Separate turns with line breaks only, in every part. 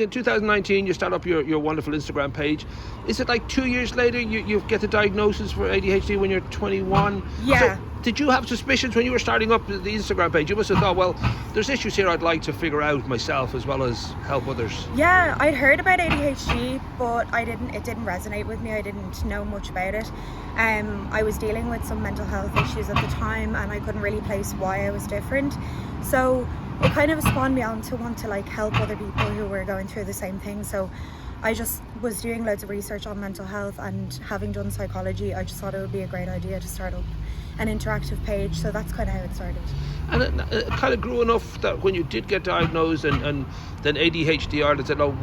In 2019, you start up your wonderful Instagram page. Is it like 2 years later you get the diagnosis for ADHD when you're 21?
Yeah.
So did you have suspicions when you were starting up the Instagram page? You must have thought, well, there's issues here I'd like to figure out myself as well as help others.
Yeah, I'd heard about ADHD, but it didn't resonate with me. I didn't know much about it. I was dealing with some mental health issues at the time, and I couldn't really place why I was different. So it kind of spawned me on to want to like help other people who were going through the same thing. So I just was doing loads of research on mental health, and having done psychology, I just thought it would be a great idea to start up an interactive page. So that's kind of how it started.
And it kind of grew enough that when you did get diagnosed and then ADHD Ireland said, oh,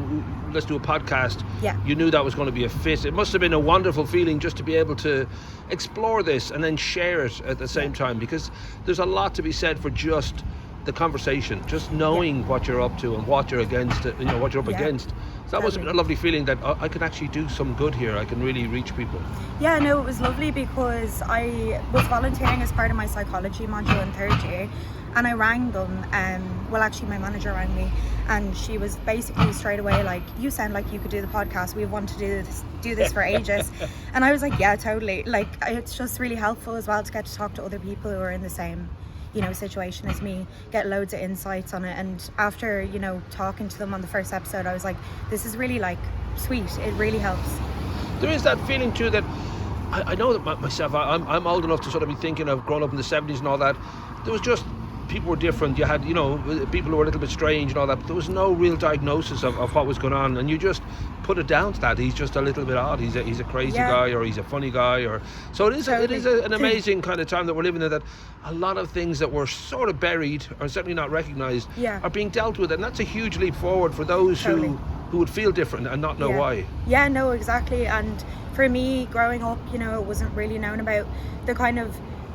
let's do a podcast.
Yeah.
You knew that was going to be a fit. It must have been a wonderful feeling just to be able to explore this and then share it at the same time, because there's a lot to be said for just the conversation, just knowing what you're up to and what you're against, what you're up against. So that must have been a lovely feeling that I can actually do some good here. I can really reach people.
Yeah, no, it was lovely because I was volunteering as part of my psychology module in third year, and I rang them. Well, actually, my manager rang me, and she was basically straight away like, "You sound like you could do the podcast. We've wanted to do this for ages." And I was like, "Yeah, totally." Like, it's just really helpful as well to get to talk to other people who are in the same situation as me, get loads of insights on it. And after talking to them on the first episode, I was like, this is really like sweet. It really helps.
There is that feeling too that I know that myself, I'm old enough to sort of be thinking of growing up in the 70s and all that. There was just, people were different. You had people who were a little bit strange and all that, but there was no real diagnosis of what was going on, and you just put it down to that. He's just a little bit odd. He's a crazy guy, or he's a funny guy, or so it is. It is an amazing kind of time that we're living in, that a lot of things that were sort of buried or certainly not recognized are being dealt with, and that's a huge leap forward for those who would feel different and not know why.
Yeah, no, exactly. And for me, growing up, it wasn't really known about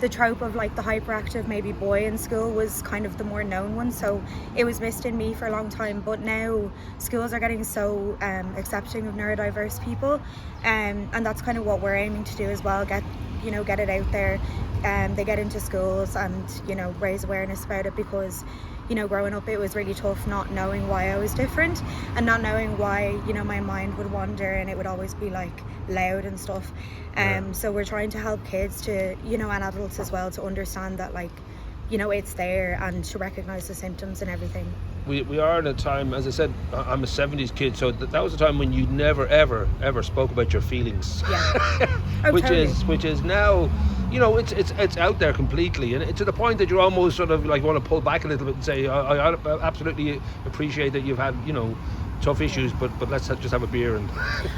the trope of like the hyperactive maybe boy in school was kind of the more known one, so it was missed in me for a long time. But now schools are getting so accepting of neurodiverse people, and that's kind of what we're aiming to do as well, get it out there. They get into schools and raise awareness about it, because growing up it was really tough not knowing why I was different, and not knowing why my mind would wander and it would always be like loud and stuff. So we're trying to help kids to and adults as well, to understand that it's there, and to recognize the symptoms and everything.
We are in a time, as I said, I'm a 70s kid, so that was a time when you never ever spoke about your feelings. which is now it's out there completely, and it's to the point that you're almost sort of like want to pull back a little bit and say, I absolutely appreciate that you've had tough issues, but let's just have a beer and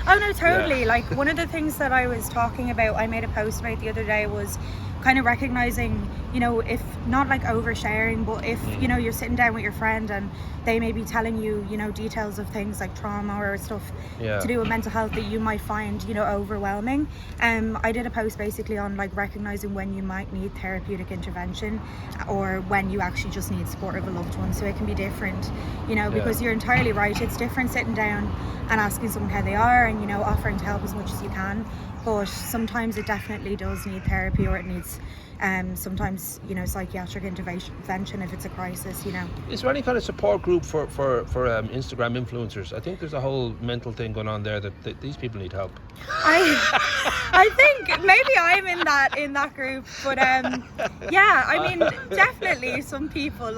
oh no, totally. Like, one of the things that I was talking about, I made a post about the other day, was kind of recognizing, if not like oversharing, but if you're sitting down with your friend and they may be telling you details of things like trauma or stuff to do with mental health that you might find overwhelming. I did a post basically on like recognizing when you might need therapeutic intervention, or when you actually just need support of a loved one. So it can be different, because you're entirely right, it's different sitting down and asking someone how they are and offering to help as much as you can. But sometimes it definitely does need therapy, or it needs sometimes psychiatric intervention if it's a crisis.
Is there any kind of support group for Instagram influencers? I think there's a whole mental thing going on there that these people need help.
I think maybe I'm in that group, but yeah, I mean, definitely some people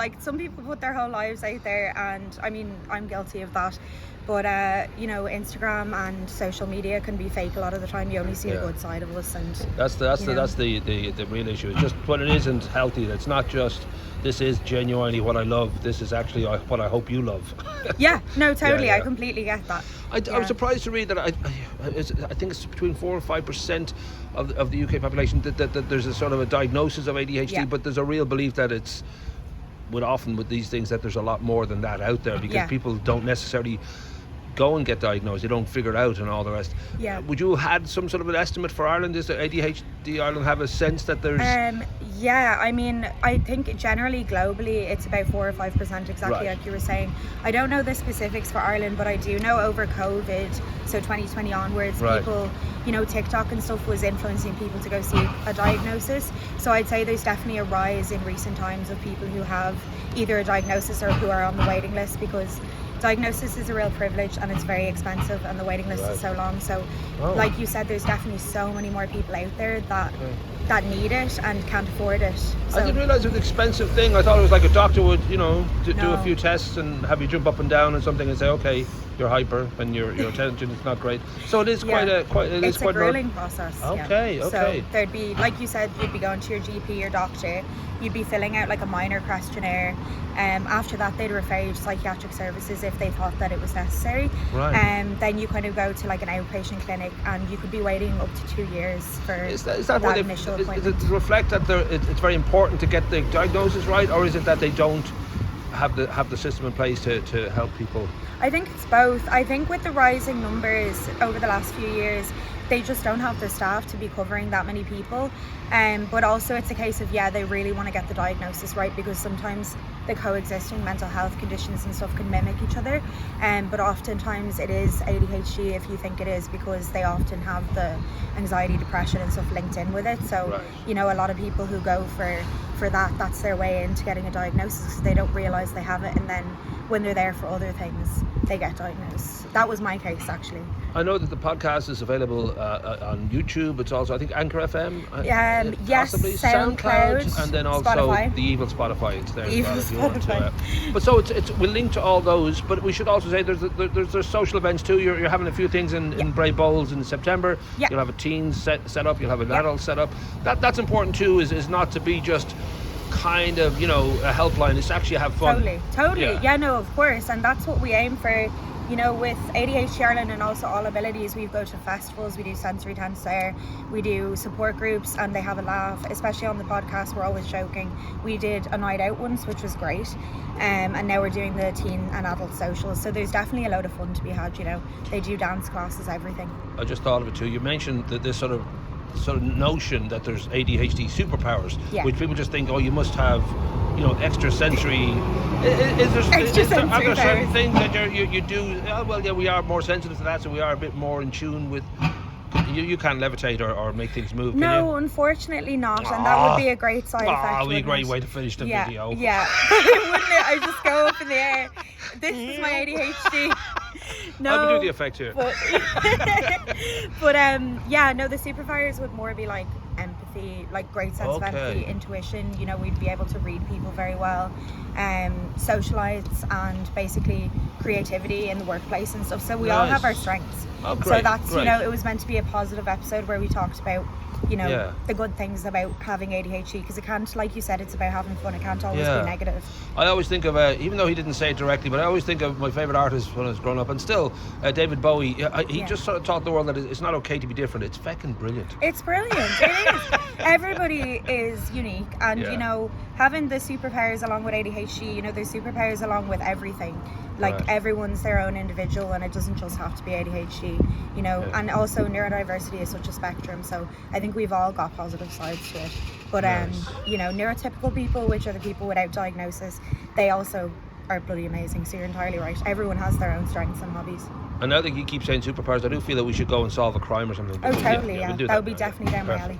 put their whole lives out there, and I mean, I'm guilty of that. But Instagram and social media can be fake a lot of the time. You only see the good side of us, and
that's the real issue. It's just when it isn't healthy. It's not just, this is genuinely what I love. This is actually what I hope you love.
Yeah, no, totally. I completely get that.
I was surprised to read that I think it's between 4 or 5% of the UK population that there's a sort of a diagnosis of ADHD, but there's a real belief that it's often with these things that there's a lot more than that out there, because people don't necessarily go and get diagnosed, they don't figure it out and all the rest. Would you had some sort of an estimate for Ireland? Does the ADHD Ireland have a sense that there's
I mean, I think generally globally it's about 4 or 5%, exactly like you were saying. I don't know the specifics for Ireland, but I do know over COVID, so 2020 onwards, people, TikTok and stuff was influencing people to go see a diagnosis. So I'd say there's definitely a rise in recent times of people who have either a diagnosis or who are on the waiting list, because diagnosis is a real privilege, and it's very expensive, and the waiting list is so long. So like you said, there's definitely so many more people out there that need it and can't afford it. So
I didn't realise it was an expensive thing. I thought it was like a doctor would, do a few tests and have you jump up and down and something and say, okay, you're hyper and your attention is not great. So it is
it's a grueling process.
Okay.
So there'd be, like you said, you'd be going to your GP, your doctor, you'd be filling out like a minor questionnaire. After that, they'd refer you to psychiatric services if they thought that it was necessary.
Right.
Then you kind of go to like an outpatient clinic, and you could be waiting up to 2 years for
is that
that initial appointment.
Does it reflect that it's very important to get the diagnosis right, or is it that they don't have the system in place to help people?
I think it's both. I think with the rising numbers over the last few years, they just don't have the staff to be covering that many people. But also it's a case of, they really want to get the diagnosis right, because sometimes the coexisting mental health conditions and stuff can mimic each other. But oftentimes it is ADHD if you think it is, because they often have the anxiety, depression and stuff linked in with it. So, a lot of people who go for that's their way into getting a diagnosis, because they don't realise they have it, and then when they're there for other things, they get diagnosed. That was my case, actually.
I know that the podcast is available on YouTube. It's also, I think, Anchor FM.
Yes,
possibly
SoundCloud,
and then also
Spotify.
the evil Spotify. It's there as well if you want to.
Spotify.
But so we'll link to all those. But we should also say there's social events too. You're having a few things in Bray Bowls in September.
Yeah.
You'll have a teen set up. You'll have an adult set up. That's important too. Is not to be just kind of a helpline. It's actually have fun.
Totally. Yeah, no, of course, and that's what we aim for. With ADHD Ireland and also All Abilities, we go to festivals, we do sensory tensor, we do support groups, and they have a laugh. Especially on the podcast, we're always joking. We did a night out once, which was great, and now we're doing the teen and adult socials. So there's definitely a load of fun to be had. They do dance classes, everything.
I just thought of it too. You mentioned that this sort of notion that there's ADHD superpowers, which people just think, you must have extra sensory. Are there certain things that you do? We are more sensitive to that, so we are a bit more in tune with. You can't levitate or make things move.
No, unfortunately not, and that would be a great side effect.
That would be a great way to finish the video.
Yeah, wouldn't it? I just go up in the air. This is my ADHD. No,
I would do the effect here.
But the superpowers would more be like empathy, like great sense of empathy, intuition. We'd be able to read people very well, socialites, and basically creativity in the workplace and stuff. So we all have our strengths.
Oh, great,
so that's
great.
It was meant to be a positive episode where we talked about the good things about having ADHD, because it can't, like you said, it's about having fun. It can't always be negative.
I always think of, even though he didn't say it directly, but I always think of my favourite artist when I was growing up, and still, David Bowie. He just sort of taught the world that it's not okay to be different. It's feckin' brilliant.
It's brilliant. It is. Everybody is unique, and having the superpowers along with ADHD, there's superpowers along with everything. Like everyone's their own individual, and it doesn't just have to be ADHD, and also neurodiversity is such a spectrum, so I think we've all got positive sides to it. But neurotypical people, which are the people without diagnosis, they also are bloody amazing. So you're entirely right. Everyone has their own strengths and hobbies.
And now that you keep saying superpowers, I do feel that we should go and solve a crime or something.
Oh, totally,
We'll do
that would be definitely down my alley.